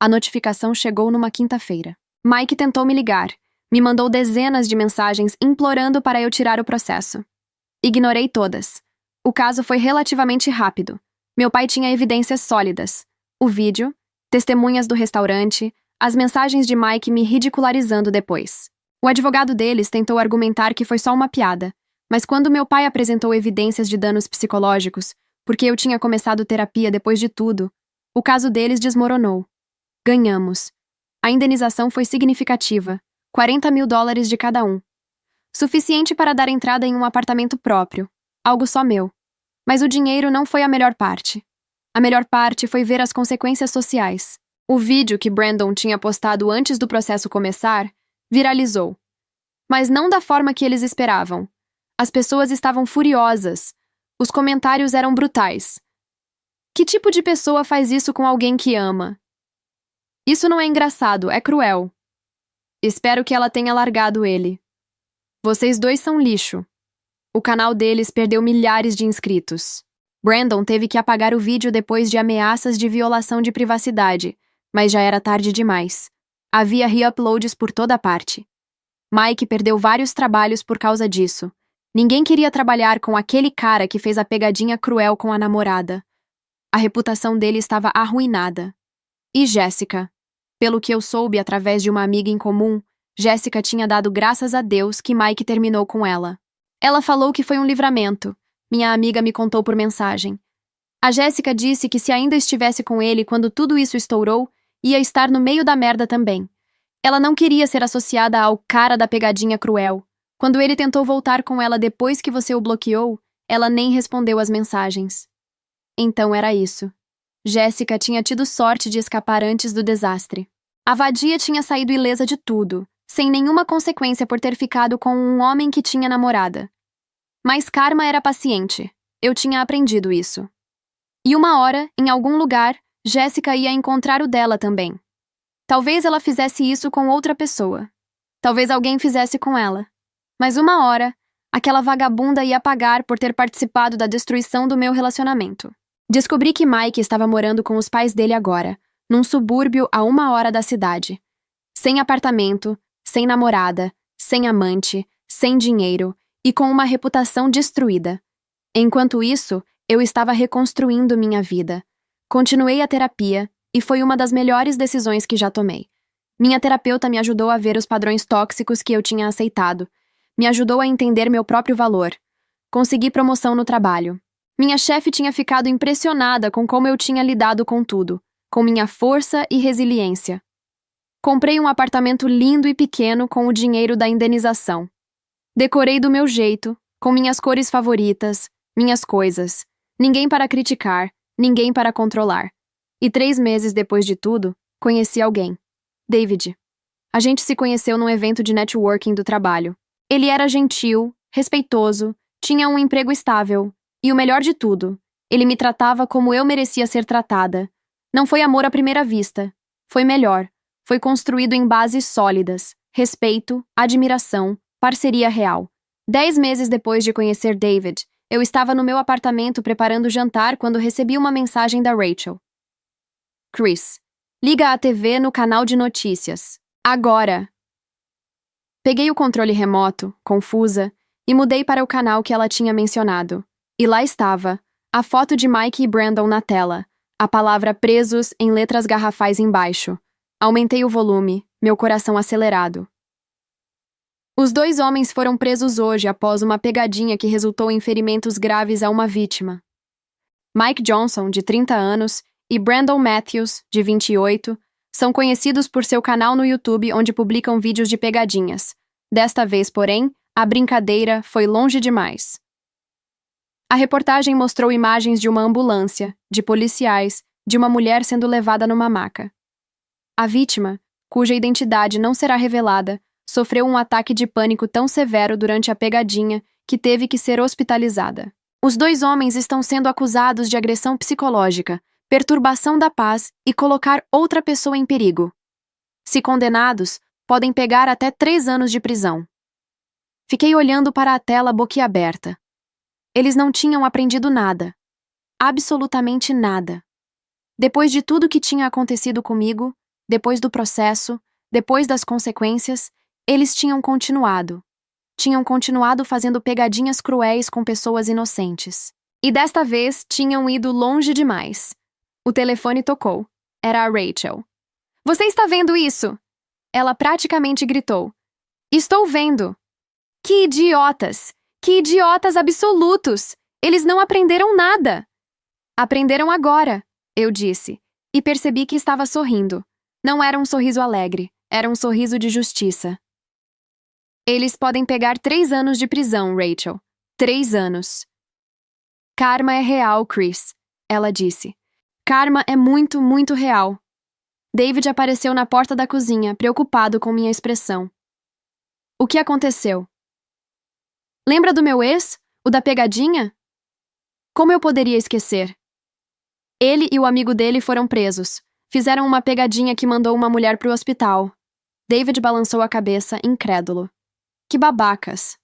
A notificação chegou numa quinta-feira. Mike tentou me ligar. Me mandou dezenas de mensagens implorando para eu tirar o processo. Ignorei todas. O caso foi relativamente rápido. Meu pai tinha evidências sólidas. O vídeo, testemunhas do restaurante, as mensagens de Mike me ridicularizando depois. O advogado deles tentou argumentar que foi só uma piada, mas quando meu pai apresentou evidências de danos psicológicos, porque eu tinha começado terapia depois de tudo, o caso deles desmoronou. Ganhamos. A indenização foi significativa, $40.000 de cada um. Suficiente para dar entrada em um apartamento próprio, algo só meu. Mas o dinheiro não foi a melhor parte. A melhor parte foi ver as consequências sociais. O vídeo que Brandon tinha postado antes do processo começar viralizou. Mas não da forma que eles esperavam. As pessoas estavam furiosas. Os comentários eram brutais. Que tipo de pessoa faz isso com alguém que ama? Isso não é engraçado, é cruel. Espero que ela tenha largado ele. Vocês dois são lixo. O canal deles perdeu milhares de inscritos. Brandon teve que apagar o vídeo depois de ameaças de violação de privacidade, mas já era tarde demais. Havia re-uploads por toda parte. Mike perdeu vários trabalhos por causa disso. Ninguém queria trabalhar com aquele cara que fez a pegadinha cruel com a namorada. A reputação dele estava arruinada. E Jessica? Pelo que eu soube através de uma amiga em comum, Jessica tinha dado graças a Deus que Mike terminou com ela. Ela falou que foi um livramento. Minha amiga me contou por mensagem. A Jessica disse que se ainda estivesse com ele quando tudo isso estourou, ia estar no meio da merda também. Ela não queria ser associada ao cara da pegadinha cruel. Quando ele tentou voltar com ela depois que você o bloqueou, ela nem respondeu as mensagens. Então era isso. Jessica tinha tido sorte de escapar antes do desastre. A vadia tinha saído ilesa de tudo, sem nenhuma consequência por ter ficado com um homem que tinha namorada. Mas karma era paciente. Eu tinha aprendido isso. E uma hora, em algum lugar, Jessica ia encontrar o dela também. Talvez ela fizesse isso com outra pessoa. Talvez alguém fizesse com ela. Mas uma hora, aquela vagabunda ia pagar por ter participado da destruição do meu relacionamento. Descobri que Mike estava morando com os pais dele agora, num subúrbio a 1 hora da cidade. Sem apartamento, sem namorada, sem amante, sem dinheiro e com uma reputação destruída. Enquanto isso, eu estava reconstruindo minha vida. Continuei a terapia e foi uma das melhores decisões que já tomei. Minha terapeuta me ajudou a ver os padrões tóxicos que eu tinha aceitado. Me ajudou a entender meu próprio valor. Consegui promoção no trabalho. Minha chefe tinha ficado impressionada com como eu tinha lidado com tudo, com minha força e resiliência. Comprei um apartamento lindo e pequeno com o dinheiro da indenização. Decorei do meu jeito, com minhas cores favoritas, minhas coisas. Ninguém para criticar, ninguém para controlar. E 3 meses depois de tudo, conheci alguém. David. A gente se conheceu num evento de networking do trabalho. Ele era gentil, respeitoso, tinha um emprego estável. E o melhor de tudo, ele me tratava como eu merecia ser tratada. Não foi amor à primeira vista. Foi melhor. Foi construído em bases sólidas. Respeito, admiração, parceria real. 10 meses depois de conhecer David, Eu estava no meu apartamento preparando o jantar quando recebi uma mensagem da Rachel. Chris, liga a TV no canal de notícias. Agora! Peguei o controle remoto, confusa, e mudei para o canal que ela tinha mencionado. E lá estava, a foto de Mike e Brandon na tela, a palavra presos em letras garrafais embaixo. Aumentei o volume, meu coração acelerado. Os 2 homens foram presos hoje após uma pegadinha que resultou em ferimentos graves a uma vítima. Mike Johnson, de 30 anos, e Brandon Matthews, de 28, são conhecidos por seu canal no YouTube onde publicam vídeos de pegadinhas. Desta vez, porém, a brincadeira foi longe demais. A reportagem mostrou imagens de uma ambulância, de policiais, de uma mulher sendo levada numa maca. A vítima, cuja identidade não será revelada, sofreu um ataque de pânico tão severo durante a pegadinha que teve que ser hospitalizada. Os 2 homens estão sendo acusados de agressão psicológica, perturbação da paz e colocar outra pessoa em perigo. Se condenados, podem pegar até 3 anos de prisão. Fiquei olhando para a tela boquiaberta. Eles não tinham aprendido nada. Absolutamente nada. Depois de tudo que tinha acontecido comigo, depois do processo, depois das consequências, eles tinham continuado. Tinham continuado fazendo pegadinhas cruéis com pessoas inocentes. E desta vez tinham ido longe demais. O telefone tocou. Era a Rachel. Você está vendo isso? Ela praticamente gritou. Estou vendo. Que idiotas! Que idiotas absolutos! Eles não aprenderam nada! Aprenderam agora, eu disse, e percebi que estava sorrindo. Não era um sorriso alegre, era um sorriso de justiça. Eles podem pegar 3 anos de prisão, Rachel. 3 anos. Karma é real, Chris, ela disse. Karma é muito, muito real. David apareceu na porta da cozinha, preocupado com minha expressão. O que aconteceu? Lembra do meu ex? O da pegadinha? Como eu poderia esquecer? Ele e o amigo dele foram presos. Fizeram uma pegadinha que mandou uma mulher pro hospital. David balançou a cabeça, incrédulo. Que babacas.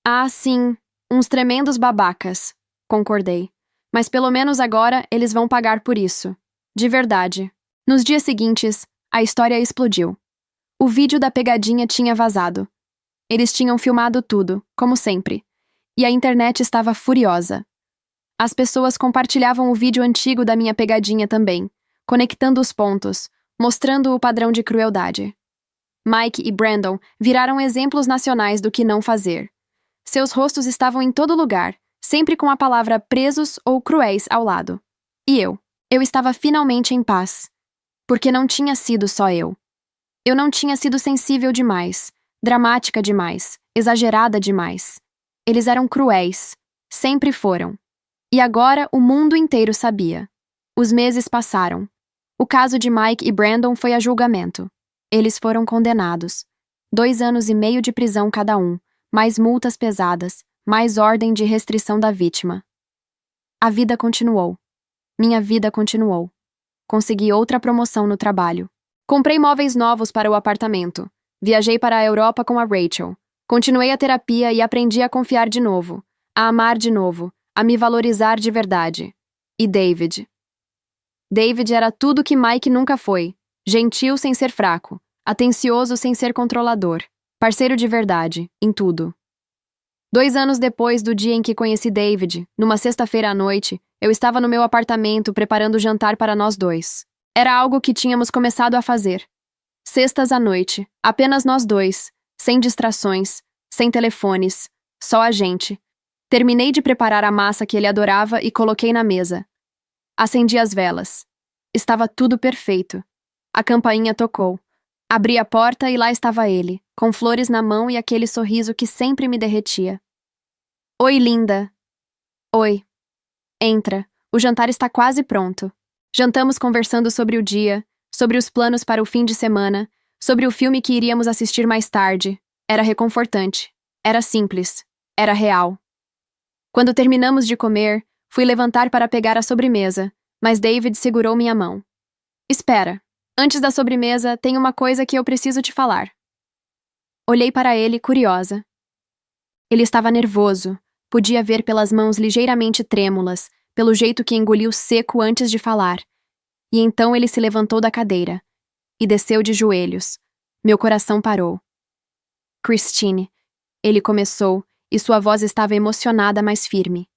Ah, sim, uns tremendos babacas, concordei. Mas pelo menos agora eles vão pagar por isso. De verdade. Nos dias seguintes, a história explodiu. O vídeo da pegadinha tinha vazado. Eles tinham filmado tudo, como sempre. E a internet estava furiosa. As pessoas compartilhavam o vídeo antigo da minha pegadinha também, conectando os pontos, mostrando o padrão de crueldade. Mike e Brandon viraram exemplos nacionais do que não fazer. Seus rostos estavam em todo lugar, sempre com a palavra presos ou cruéis ao lado. E eu estava finalmente em paz. Porque não tinha sido só eu. Eu não tinha sido sensível demais, dramática demais, exagerada demais. Eles eram cruéis. Sempre foram. E agora o mundo inteiro sabia. Os meses passaram. O caso de Mike e Brandon foi a julgamento. Eles foram condenados. 2 anos e meio de prisão cada um, mais multas pesadas, mais ordem de restrição da vítima. A vida continuou. Minha vida continuou. Consegui outra promoção no trabalho. Comprei móveis novos para o apartamento. Viajei para a Europa com a Rachel. Continuei a terapia e aprendi a confiar de novo, a amar de novo, a me valorizar de verdade. E David. David era tudo que Mike nunca foi. Gentil sem ser fraco, atencioso sem ser controlador, parceiro de verdade, em tudo. 2 anos depois do dia em que conheci David, numa sexta-feira à noite, eu estava no meu apartamento preparando o jantar para nós 2. Era algo que tínhamos começado a fazer. Sextas à noite, apenas nós 2, sem distrações, sem telefones, só a gente. Terminei de preparar a massa que ele adorava e coloquei na mesa. Acendi as velas. Estava tudo perfeito. A campainha tocou. Abri a porta e lá estava ele, com flores na mão e aquele sorriso que sempre me derretia. Oi, linda. Oi. Entra. O jantar está quase pronto. Jantamos conversando sobre o dia, sobre os planos para o fim de semana, sobre o filme que iríamos assistir mais tarde. Era reconfortante. Era simples. Era real. Quando terminamos de comer, fui levantar para pegar a sobremesa, mas David segurou minha mão. Espera. Antes da sobremesa, tem uma coisa que eu preciso te falar. Olhei para ele, curiosa. Ele estava nervoso, Podia ver pelas mãos ligeiramente trêmulas, pelo jeito que engoliu seco antes de falar. E então ele se levantou da cadeira e desceu de joelhos. Meu coração parou. Christine, ele começou, e sua voz estava emocionada, mas firme.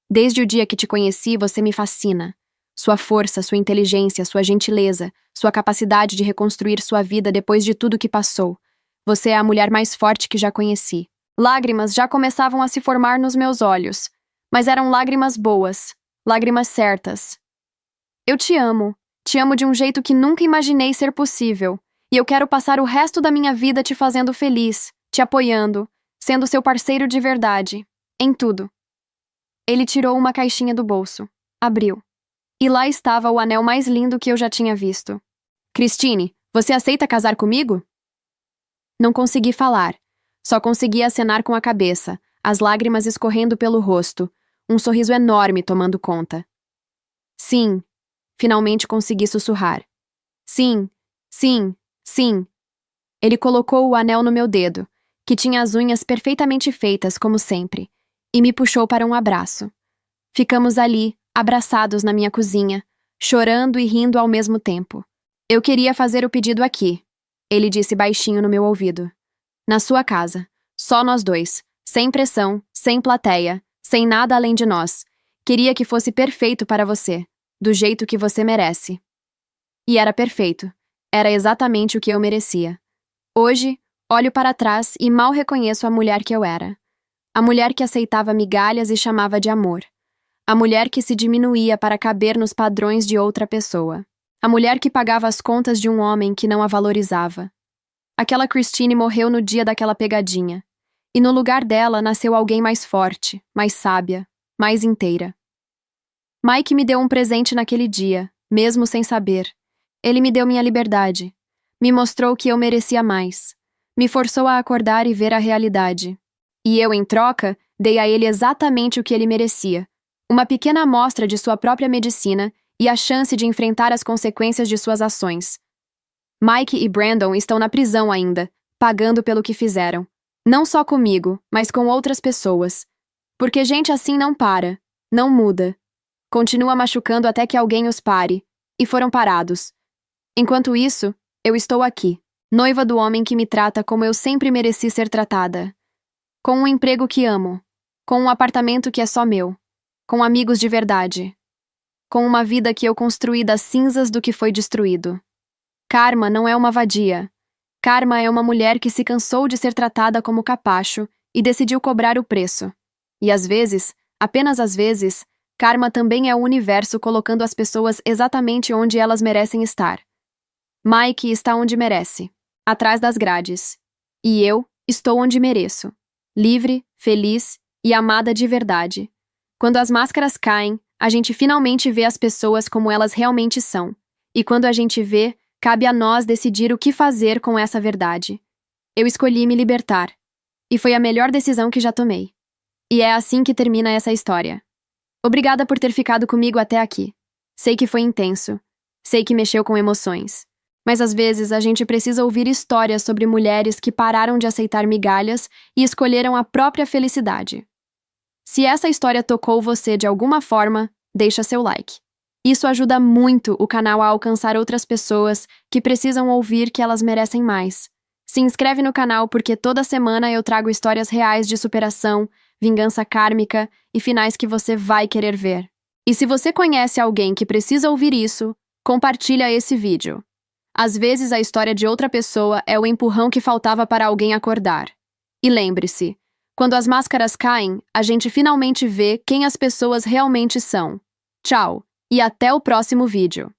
Desde o dia que te conheci, você me fascina. Sua força, sua inteligência, sua gentileza, sua capacidade de reconstruir sua vida depois de tudo que passou. Você é a mulher mais forte que já conheci. Lágrimas já começavam a se formar nos meus olhos, mas eram lágrimas boas, lágrimas certas. Eu te amo de um jeito que nunca imaginei ser possível, e eu quero passar o resto da minha vida te fazendo feliz, te apoiando, sendo seu parceiro de verdade, em tudo. Ele tirou uma caixinha do bolso, abriu. E lá estava o anel mais lindo que eu já tinha visto. Christine, você aceita casar comigo? Não consegui falar. Só consegui acenar com a cabeça, as lágrimas escorrendo pelo rosto, um sorriso enorme tomando conta. Sim, finalmente consegui sussurrar. Sim, sim, sim. Ele colocou o anel no meu dedo, que tinha as unhas perfeitamente feitas, como sempre, e me puxou para um abraço. Ficamos ali, abraçados na minha cozinha, chorando e rindo ao mesmo tempo. Eu queria fazer o pedido aqui, ele disse baixinho no meu ouvido. Na sua casa. Só nós dois. Sem pressão, sem plateia, sem nada além de nós. Queria que fosse perfeito para você, do jeito que você merece. E era perfeito. Era exatamente o que eu merecia. Hoje, olho para trás e mal reconheço a mulher que eu era. A mulher que aceitava migalhas e chamava de amor. A mulher que se diminuía para caber nos padrões de outra pessoa. A mulher que pagava as contas de um homem que não a valorizava. Aquela Christine morreu no dia daquela pegadinha. E no lugar dela nasceu alguém mais forte, mais sábia, mais inteira. Mike me deu um presente naquele dia, mesmo sem saber. Ele me deu minha liberdade. Me mostrou que eu merecia mais. Me forçou a acordar e ver a realidade. E eu, em troca, dei a ele exatamente o que ele merecia. Uma pequena amostra de sua própria medicina e a chance de enfrentar as consequências de suas ações. Mike e Brandon estão na prisão ainda, pagando pelo que fizeram. Não só comigo, mas com outras pessoas. Porque gente assim não para, não muda. Continua machucando até que alguém os pare. E foram parados. Enquanto isso, eu estou aqui, noiva do homem que me trata como eu sempre mereci ser tratada. Com um emprego que amo. Com um apartamento que é só meu. Com amigos de verdade. Com uma vida que eu construí das cinzas do que foi destruído. Karma não é uma vadia. Karma é uma mulher que se cansou de ser tratada como capacho e decidiu cobrar o preço. E às vezes, apenas às vezes, Karma também é o universo colocando as pessoas exatamente onde elas merecem estar. Mike está onde merece, atrás das grades. E eu estou onde mereço, livre, feliz e amada de verdade. Quando as máscaras caem, a gente finalmente vê as pessoas como elas realmente são. E quando a gente vê, cabe a nós decidir o que fazer com essa verdade. Eu escolhi me libertar. E foi a melhor decisão que já tomei. E é assim que termina essa história. Obrigada por ter ficado comigo até aqui. Sei que foi intenso. Sei que mexeu com emoções. Mas às vezes a gente precisa ouvir histórias sobre mulheres que pararam de aceitar migalhas e escolheram a própria felicidade. Se essa história tocou você de alguma forma, deixa seu like. Isso ajuda muito o canal a alcançar outras pessoas que precisam ouvir que elas merecem mais. Se inscreve no canal porque toda semana eu trago histórias reais de superação, vingança kármica e finais que você vai querer ver. E se você conhece alguém que precisa ouvir isso, compartilha esse vídeo. Às vezes a história de outra pessoa é o empurrão que faltava para alguém acordar. E lembre-se, quando as máscaras caem, a gente finalmente vê quem as pessoas realmente são. Tchau! E até o próximo vídeo.